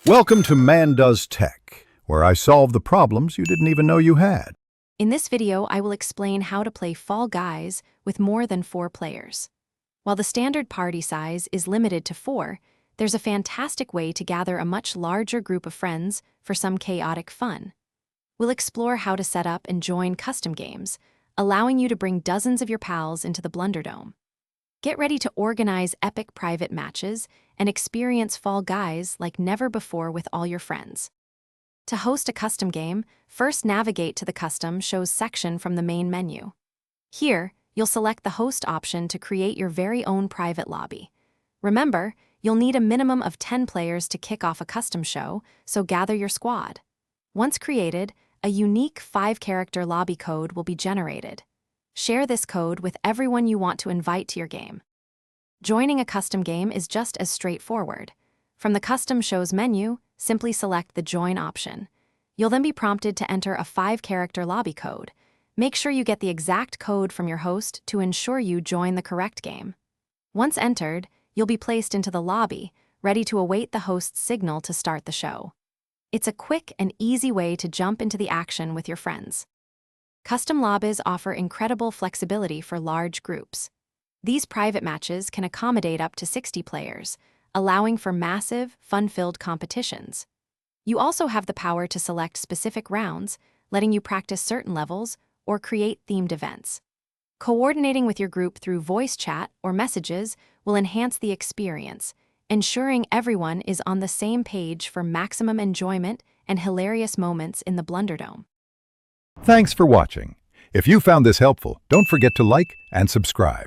Welcome to Man Does Tech, where I solve the problems you didn't even know you had. In this video, I will explain how to play Fall Guys with more than 4 players. While the standard party size is limited to 4, there's a fantastic way to gather a much larger group of friends for some chaotic fun. We'll explore how to set up and join custom games, allowing you to bring dozens of your pals into the Blunderdome. Get ready to organize epic private matches and experience Fall Guys like never before with all your friends. To host a custom game, first navigate to the Custom Shows section from the main menu. Here, you'll select the Host option to create your very own private lobby. Remember, you'll need a minimum of 10 players to kick off a custom show, so gather your squad. Once created, a unique 5-character lobby code will be generated. Share this code with everyone you want to invite to your game. Joining a custom game is just as straightforward. From the Custom Shows menu, simply select the Join option. You'll then be prompted to enter a 5-character lobby code. Make sure you get the exact code from your host to ensure you join the correct game. Once entered, you'll be placed into the lobby, ready to await the host's signal to start the show. It's a quick and easy way to jump into the action with your friends. Custom lobbies offer incredible flexibility for large groups. These private matches can accommodate up to 60 players, allowing for massive, fun-filled competitions. You also have the power to select specific rounds, letting you practice certain levels or create themed events. Coordinating with your group through voice chat or messages will enhance the experience, ensuring everyone is on the same page for maximum enjoyment and hilarious moments in the Blunderdome. Thanks for watching. If you found this helpful, don't forget to like and subscribe.